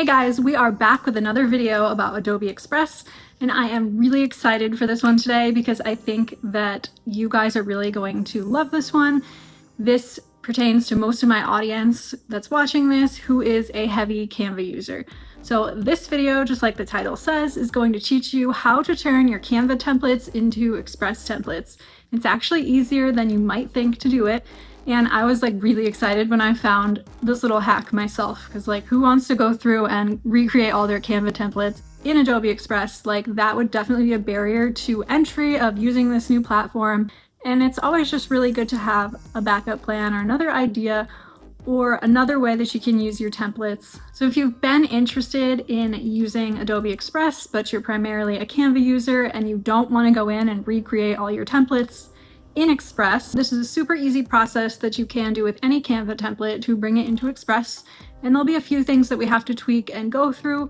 Hey guys, we are back with another video about Adobe Express, and I am really excited for this one today because I think that you guys are really going to love this one. This pertains to most of my audience that's watching this who is a heavy Canva user. So this video, just like the title says, is going to teach you how to turn your Canva templates into Express templates. It's actually easier than you might think to do it. And I was like really excited when I found this little hack myself, because like who wants to go through and recreate all their Canva templates in Adobe Express? Like that would definitely be a barrier to entry of using this new platform. And it's always just really good to have a backup plan or another idea or another way that you can use your templates. So if you've been interested in using Adobe Express, but you're primarily a Canva user and you don't want to go in and recreate all your templates in Express, this is a super easy process that you can do with any Canva template to bring it into Express. And there'll be a few things that we have to tweak and go through,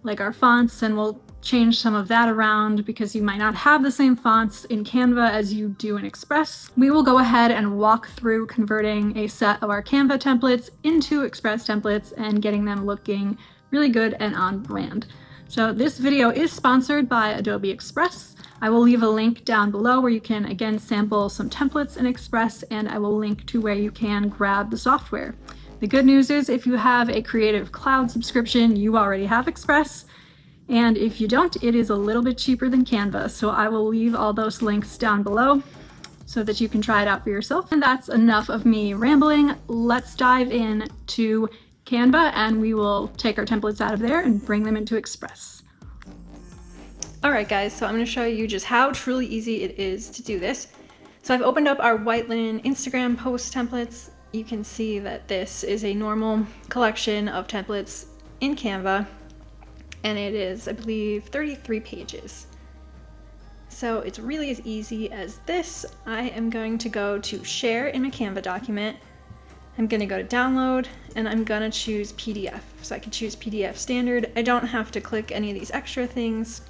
like our fonts, and we'll change some of that around because you might not have the same fonts in Canva as you do in Express. We will go ahead and walk through converting a set of our Canva templates into Express templates and getting them looking really good and on brand. So this video is sponsored by Adobe Express. I will leave a link down below where you can again sample some templates in Express, and I will link to where you can grab the software. The good news is if you have a Creative Cloud subscription, you already have Express. And if you don't, it is a little bit cheaper than Canva. So I will leave all those links down below so that you can try it out for yourself. And that's enough of me rambling. Let's dive in to Canva and we will take our templates out of there and bring them into Express. Alright guys, so I'm going to show you just how truly easy it is to do this. So I've opened up our white linen Instagram post templates. You can see that this is a normal collection of templates in Canva, and it is, I believe, 33 pages. So it's really as easy as this. I am going to go to share in my Canva document. I'm going to go to download and I'm going to choose PDF. So I can choose PDF standard. I don't have to click any of these extra things,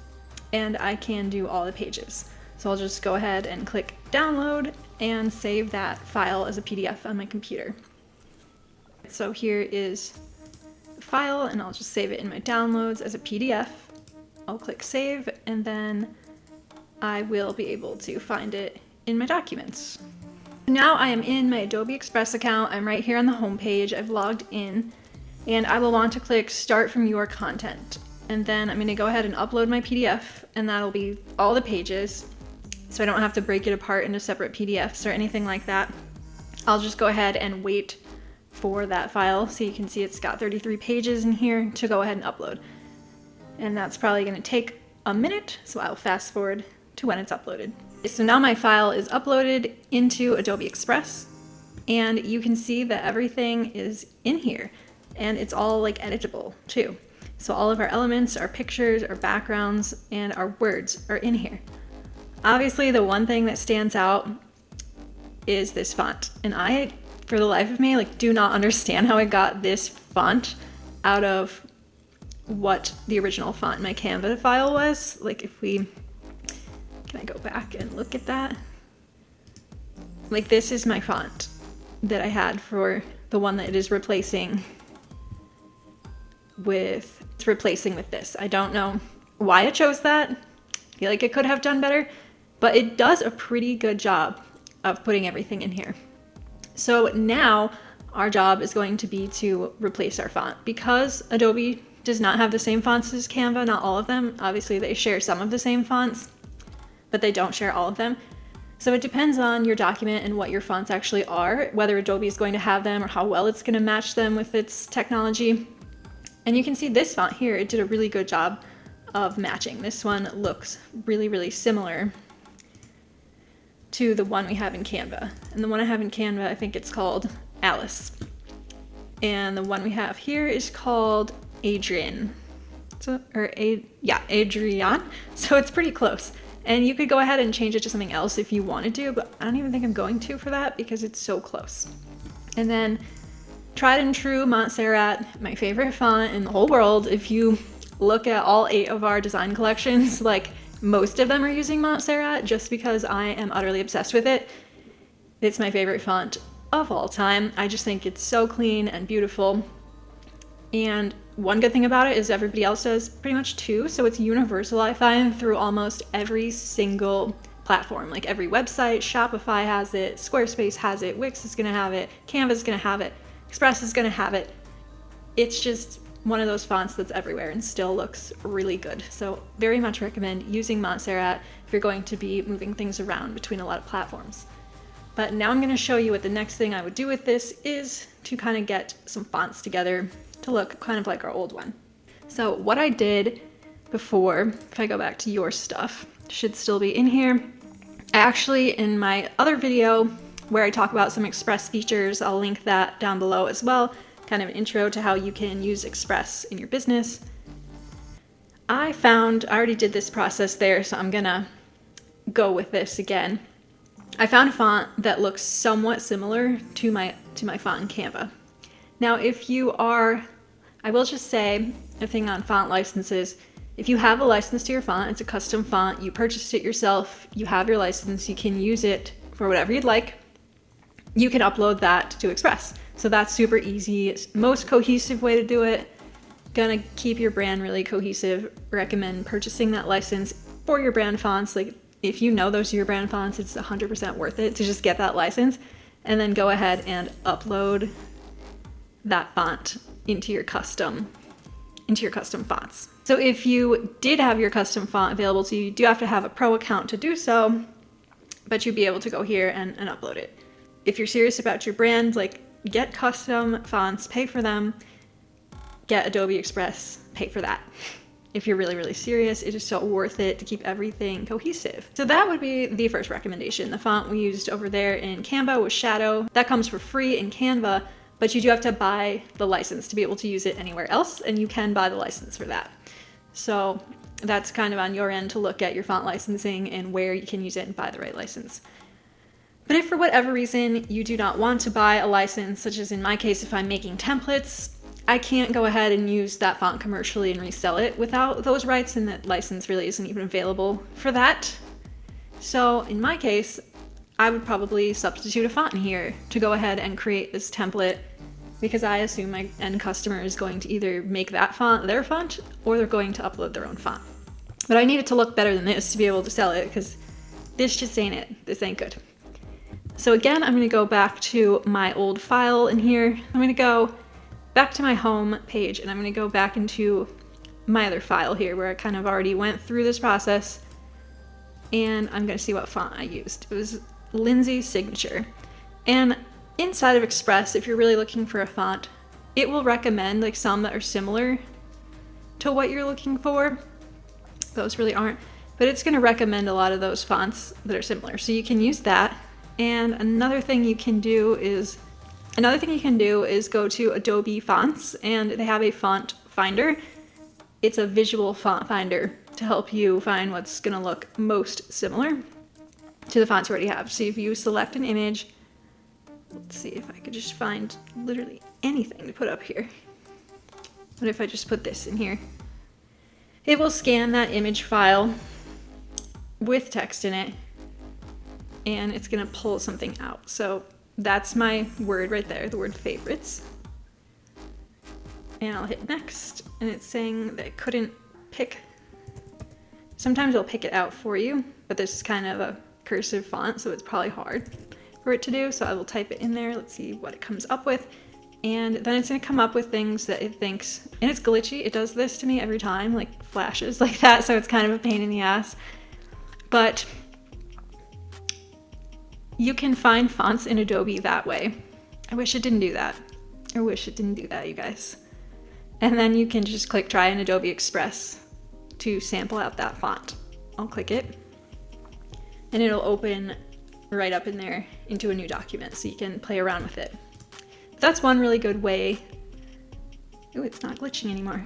and I can do all the pages. So I'll just go ahead and click download and save that file as a PDF on my computer. So here is the file, and I'll just save it in my downloads as a PDF. I'll click save, and then I will be able to find it in my documents. Now I am in my Adobe Express account. I'm right here on the home page. I've logged in, and I will want to click start from your content. And then I'm going to go ahead and upload my PDF, and that'll be all the pages. So I don't have to break it apart into separate PDFs or anything like that. I'll just go ahead and wait for that file. So you can see it's got 33 pages in here to go ahead and upload. And that's probably going to take a minute, so I'll fast forward to when it's uploaded. So now my file is uploaded into Adobe Express, and you can see that everything is in here, and it's all like editable too. So all of our elements, our pictures, our backgrounds, and our words are in here. Obviously, the one thing that stands out is this font. And I, for the life of me, like do not understand how I got this font out of what the original font in my Canva file was. Like if we, can I go back and look at that? Like this is my font that I had for the one that it is replacing with, it's replacing with this. I don't know why it chose that. I feel like it could have done better, but it does a pretty good job of putting everything in here. So now our job is going to be to replace our font. Because Adobe does not have the same fonts as Canva, not all of them. Obviously they share some of the same fonts, but they don't share all of them. So it depends on your document and what your fonts actually are, whether Adobe is going to have them or how well it's going to match them with its technology. And you can see this font here, it did a really good job of matching. This one looks really, really similar to the one we have in Canva. And the one I have in Canva, I think it's called Alice. And the one we have here is called Adrian. So, Adrian. So it's pretty close. And you could go ahead and change it to something else if you wanted to, but I don't even think I'm going to for that because it's so close. And then tried and true Montserrat, my favorite font in the whole world. If you look at all 8 of our design collections, like most of them are using Montserrat just because I am utterly obsessed with it. It's my favorite font of all time. I just think it's so clean and beautiful. And one good thing about it is everybody else does pretty much too. So it's universal, I find, through almost every single platform. Like every website, Shopify has it, Squarespace has it, Wix is gonna have it, Canva is gonna have it, Express is gonna have it. It's just one of those fonts that's everywhere and still looks really good. So very much recommend using Montserrat if you're going to be moving things around between a lot of platforms. But now I'm gonna show you what the next thing I would do with this is to kind of get some fonts together to look kind of like our old one. So what I did before, if I go back to your stuff, should still be in here. I actually, in my other video where I talk about some Express features, I'll link that down below as well, kind of an intro to how you can use Express in your business. I already did this process there, so I'm gonna go with this again. I found a font that looks somewhat similar to my font in Canva. Now, if you are, I will just say a thing on font licenses. If you have a license to your font, it's a custom font, you purchased it yourself, you have your license, you can use it for whatever you'd like, you can upload that to Express. So that's super easy. It's the most cohesive way to do it. Gonna keep your brand really cohesive. Recommend purchasing that license for your brand fonts. Like if you know those are your brand fonts, it's 100% worth it to just get that license and then go ahead and upload that font into your custom fonts. So if you did have your custom font available to you, you do have to have a pro account to do so, but you'd be able to go here and upload it. If you're serious about your brand, like get custom fonts, pay for them, get Adobe Express, pay for that. If you're really, really serious, it is so worth it to keep everything cohesive. So that would be the first recommendation. The font we used over there in Canva was Shadow. That comes for free in Canva, but you do have to buy the license to be able to use it anywhere else, and you can buy the license for that. So that's kind of on your end to look at your font licensing and where you can use it and buy the right license. But if for whatever reason you do not want to buy a license, such as in my case, if I'm making templates, I can't go ahead and use that font commercially and resell it without those rights, and that license really isn't even available for that. So in my case, I would probably substitute a font in here to go ahead and create this template, because I assume my end customer is going to either make that font their font or they're going to upload their own font. But I need it to look better than this to be able to sell it, because this just ain't it. This ain't good. So again, I'm gonna go back to my old file in here. I'm gonna go back to my home page, and I'm gonna go back into my other file here where I kind of already went through this process, and I'm gonna see what font I used. It was Lindsay's Signature. And inside of Express, if you're really looking for a font, it will recommend like some that are similar to what you're looking for. Those really aren't, but it's gonna recommend a lot of those fonts that are similar. So you can use that. And another thing you can do is go to Adobe Fonts, and they have a font finder. It's a visual font finder to help you find what's gonna look most similar to the fonts you already have. So if you select an image, let's see if I could just find literally anything to put up here. What if I just put this in here? It will scan that image file with text in it, and it's gonna pull something out. So that's my word right there, the word favorites. And I'll hit next, and it's saying that it couldn't pick. Sometimes it'll pick it out for you, but this is kind of a cursive font, so it's probably hard for it to do. So I will type it in there. Let's see what it comes up with. And then it's gonna come up with things that it thinks, and it's glitchy. It does this to me every time, like flashes like that. So it's kind of a pain in the ass, but you can find fonts in Adobe that way. I wish it didn't do that. I wish it didn't do that, you guys. And then you can just click try in Adobe Express to sample out that font. I'll click it, and it'll open right up in there into a new document, so you can play around with it. That's one really good way. Ooh, it's not glitching anymore.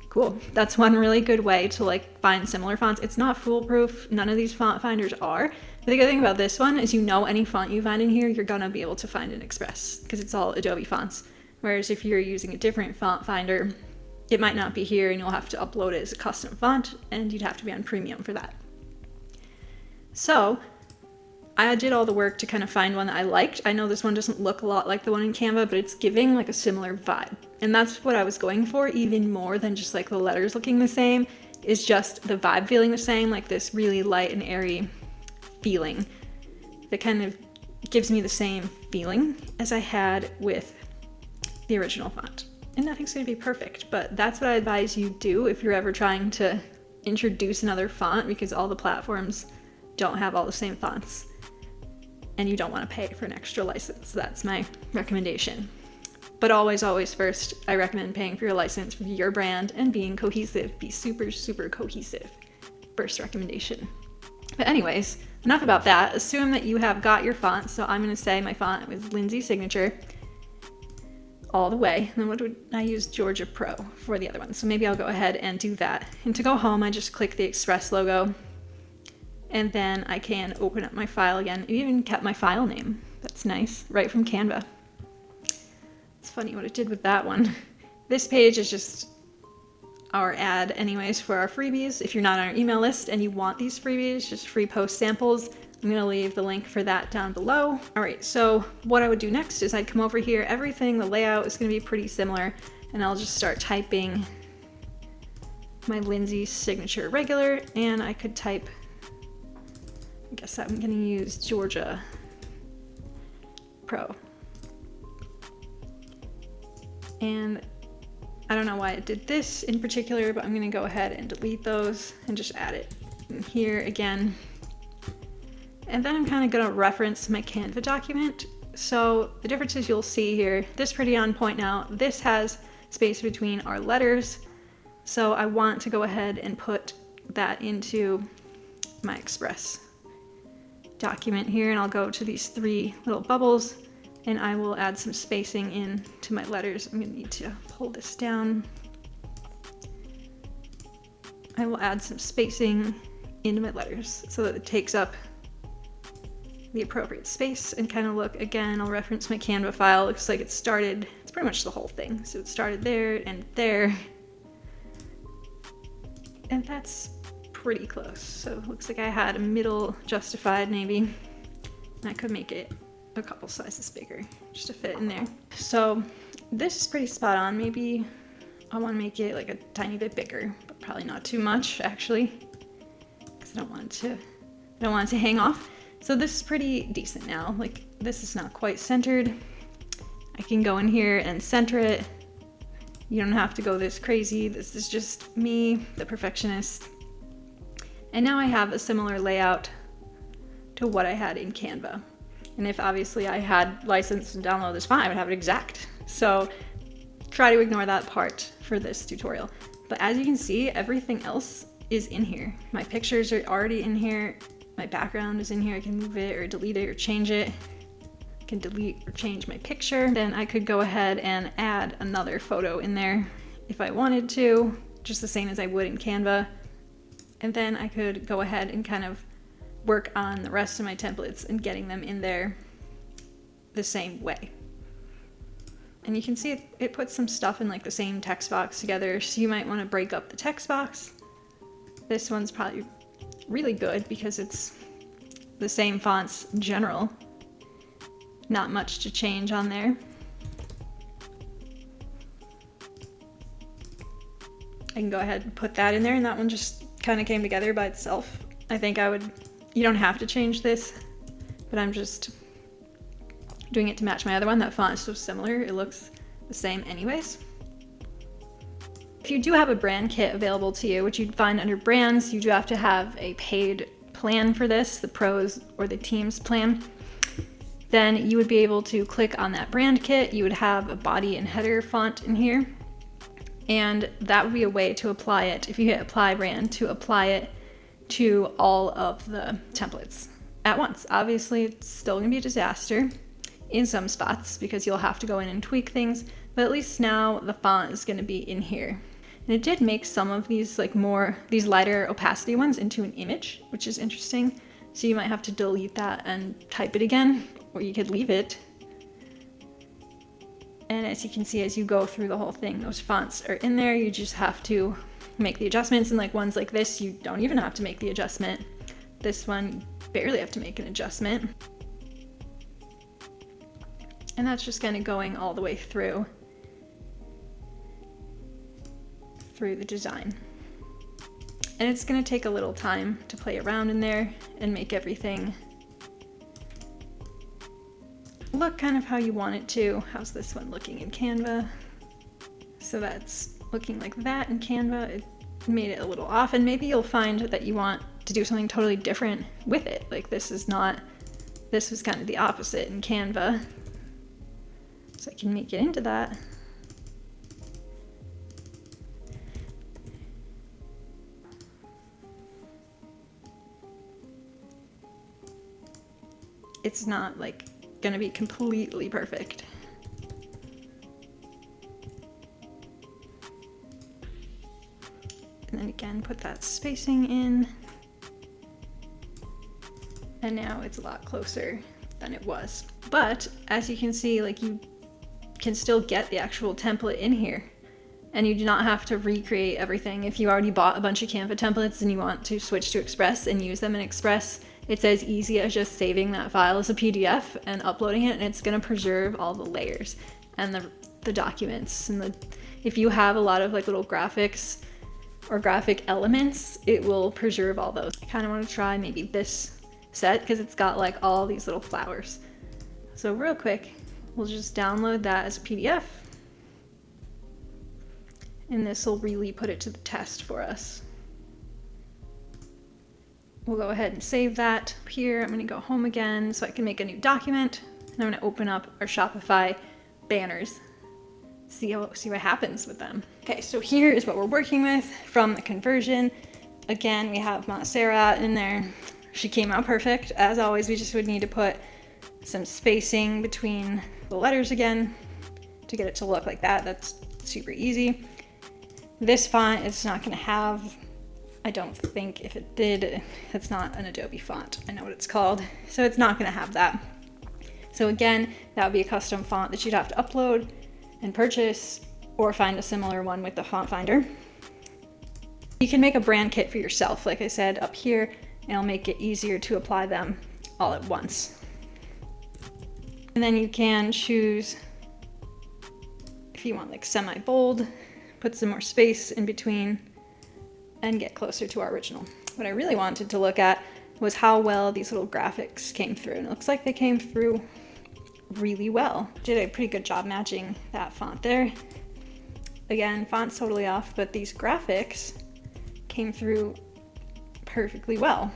Cool. That's one really good way to like find similar fonts. It's not foolproof. None of these font finders are. But the good thing about this one is, you know, any font you find in here, you're gonna be able to find in Express because it's all Adobe fonts. Whereas if you're using a different font finder, it might not be here, and you'll have to upload it as a custom font, and you'd have to be on premium for that. So I did all the work to kind of find one that I liked. I know this one doesn't look a lot like the one in Canva, but it's giving like a similar vibe. And that's what I was going for, even more than just like the letters looking the same, is just the vibe feeling the same, like this really light and airy feeling that kind of gives me the same feeling as I had with the original font. And nothing's going to be perfect, but that's what I advise you do if you're ever trying to introduce another font, because all the platforms don't have all the same fonts and you don't want to pay for an extra license. That's my recommendation. But always, always first, I recommend paying for your license for your brand and being cohesive. Be super, super cohesive. First recommendation. But anyways, enough about that. Assume that you have got your font. So I'm going to say my font was Lindsay Signature all the way. And then what would I use? Georgia Pro for the other one. So maybe I'll go ahead and do that. And to go home, I just click the Express logo. And then I can open up my file again. It even kept my file name. That's nice. Right from Canva. It's funny what it did with that one. This page is just our ad anyways for our freebies. If you're not on our email list and you want these freebies, just free post samples, I'm gonna leave the link for that down below. All right, so what I would do next is I'd come over here. Everything, the layout is gonna be pretty similar, and I'll just start typing my Lindsay Signature regular, and I could type, I guess I'm gonna use Georgia Pro. And I don't know why it did this in particular, but I'm gonna go ahead and delete those and just add it in here again. And then I'm kind of gonna reference my Canva document. So the differences you'll see here, this pretty on point now. This has space between our letters. So I want to go ahead and put that into my Express document here, and I'll go to these three little bubbles, and I will add some spacing in to my letters. I'm gonna need to pull this down. I will add some spacing into my letters so that it takes up the appropriate space and kind of look, again, I'll reference my Canva file. Looks like it started, it's pretty much the whole thing. So it started there and there. And that's pretty close. So it looks like I had a middle justified maybe. And I could make it a couple sizes bigger just to fit in there. So this is pretty spot on. Maybe I want to make it like a tiny bit bigger, but probably not too much actually, because I don't want it to hang off. So this is pretty decent now. Like, this is not quite centered. I can go in here and center it. You don't have to go this crazy. This is just me, the perfectionist. And now I have a similar layout to what I had in Canva. And if obviously I had licensed and download this font, I would have it exact. So try to ignore that part for this tutorial. But as you can see, everything else is in here. My pictures are already in here. My background is in here. I can move it or delete it or change it. I can delete or change my picture. Then I could go ahead and add another photo in there if I wanted to, just the same as I would in Canva. And then I could go ahead and kind of work on the rest of my templates and getting them in there the same way. And you can see it puts some stuff in like the same text box together, so you might want to break up the text box. This one's probably really good because it's the same fonts in general. Not much to change on there. I can go ahead and put that in there, and that one just kind of came together by itself. I think you don't have to change this, but I'm just doing it to match my other one. That font is so similar, it looks the same anyways. If you do have a brand kit available to you, which you'd find under brands, you do have to have a paid plan for this, the pros or the teams plan. Then you would be able to click on that brand kit. You would have a body and header font in here. And that would be a way to apply it, if you hit apply brand, to apply it to all of the templates at once. Obviously, it's still gonna be a disaster in some spots because you'll have to go in and tweak things, but at least now the font is gonna be in here. And it did make some of these these lighter opacity ones into an image, which is interesting. So you might have to delete that and type it again, or you could leave it. And as you can see, as you go through the whole thing, those fonts are in there. You just have to make the adjustments. And like ones like this, you don't even have to make the adjustment. This one, barely have to make an adjustment. And that's just kind of going all the way through the design. And it's going to take a little time to play around in there and make everything look kind of how you want it to. How's this one looking in Canva? So that's looking like that in Canva. It made it a little off, and maybe you'll find that you want to do something totally different with it. Like this was kind of the opposite in Canva. So I can make it into that. It's not like gonna be completely perfect. And then again, put that spacing in. And now it's a lot closer than it was. But as you can see, like you can still get the actual template in here. And you do not have to recreate everything. If you already bought a bunch of Canva templates and you want to switch to Express and use them in Express, it's as easy as just saving that file as a PDF and uploading it, and it's gonna preserve all the layers and the documents. And if you have a lot of like little graphics or graphic elements, it will preserve all those. I kind of want to try maybe this set because it's got like all these little flowers. So real quick, we'll just download that as a PDF. And this will really put it to the test for us. We'll go ahead and save that here. I'm gonna go home again so I can make a new document. And I'm gonna open up our Shopify banners, see what happens with them. Okay, so here is what we're working with from the conversion. Again, we have Montserrat in there. She came out perfect. As always, we just would need to put some spacing between the letters again to get it to look like that. That's super easy. This font is not gonna have, I don't think, if it did, it's not an Adobe font. I know what it's called. So it's not gonna have that. So again, that would be a custom font that you'd have to upload and purchase or find a similar one with the font finder. You can make a brand kit for yourself, like I said up here, and it'll make it easier to apply them all at once. And then you can choose if you want like semi-bold, put some more space in between, and get closer to our original. What I really wanted to look at was how well these little graphics came through, and it looks like they came through really well. Did a pretty good job matching that font there. Again, font's totally off, but these graphics came through perfectly well.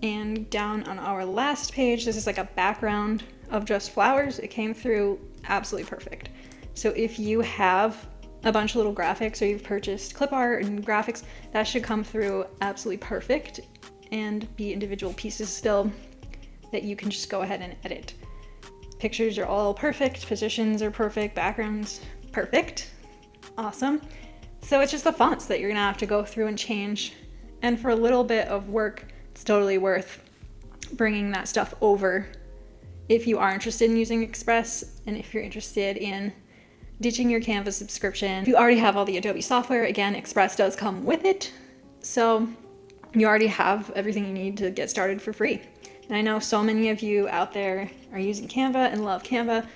And down on our last page, this is like a background of just flowers. It came through absolutely perfect. So if you have a bunch of little graphics or you've purchased Clipart and graphics, that should come through absolutely perfect and be individual pieces still that you can just go ahead and edit. Pictures are all perfect, positions are perfect, backgrounds perfect. Awesome. So it's just the fonts that you're gonna have to go through and change. And for a little bit of work, it's totally worth bringing that stuff over if you are interested in using Express and if you're interested in ditching your Canva subscription. If you already have all the Adobe software, again, Express does come with it. So you already have everything you need to get started for free. And I know so many of you out there are using Canva and love Canva.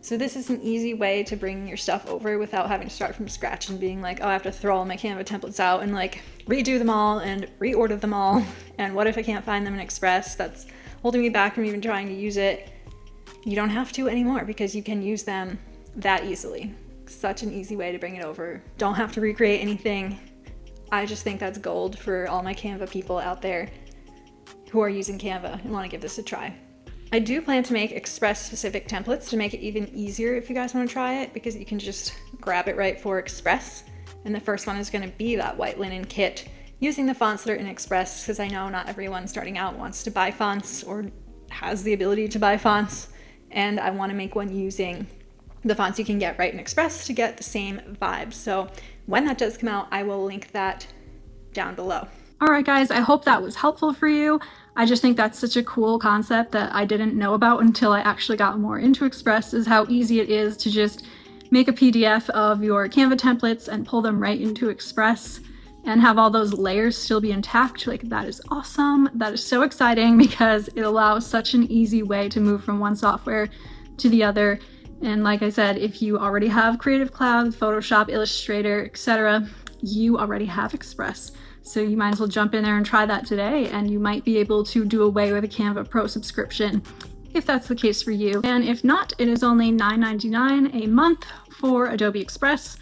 So this is an easy way to bring your stuff over without having to start from scratch and being like, oh, I have to throw all my Canva templates out and like redo them all and reorder them all. And what if I can't find them in Express? That's holding me back from even trying to use it. You don't have to anymore because you can use them that easily. Such an easy way to bring it over. Don't have to recreate anything. I just think that's gold for all my Canva people out there who are using Canva and want to give this a try. I do plan to make Express specific templates to make it even easier if you guys want to try it, because you can just grab it right for Express. And the first one is going to be that white linen kit using the fonts that are in Express, because I know not everyone starting out wants to buy fonts or has the ability to buy fonts. And I want to make one using the fonts you can get right in Express to get the same vibe. So when that does come out, I will link that down below. All right, guys, I hope that was helpful for you. I just think that's such a cool concept that I didn't know about until I actually got more into Express, is how easy it is to just make a PDF of your Canva templates and pull them right into Express and have all those layers still be intact. Like, that is awesome. That is so exciting because it allows such an easy way to move from one software to the other. And like I said, if you already have Creative Cloud, Photoshop, Illustrator, etc., you already have Express. So you might as well jump in there and try that today, and you might be able to do away with a Canva Pro subscription if that's the case for you. And if not, it is only $9.99 a month for Adobe Express.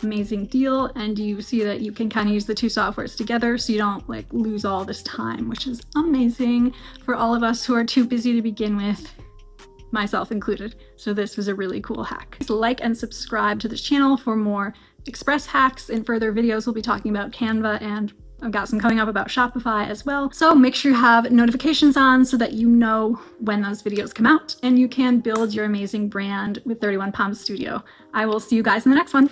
Amazing deal. And you see that you can kind of use the two softwares together so you don't like lose all this time, which is amazing for all of us who are too busy to begin with, myself included. So this was a really cool hack. Please like and subscribe to this channel for more Express hacks. In further videos, we'll be talking about Canva, and I've got some coming up about Shopify as well. So make sure you have notifications on so that you know when those videos come out and you can build your amazing brand with 31 Palms Studio. I will see you guys in the next one.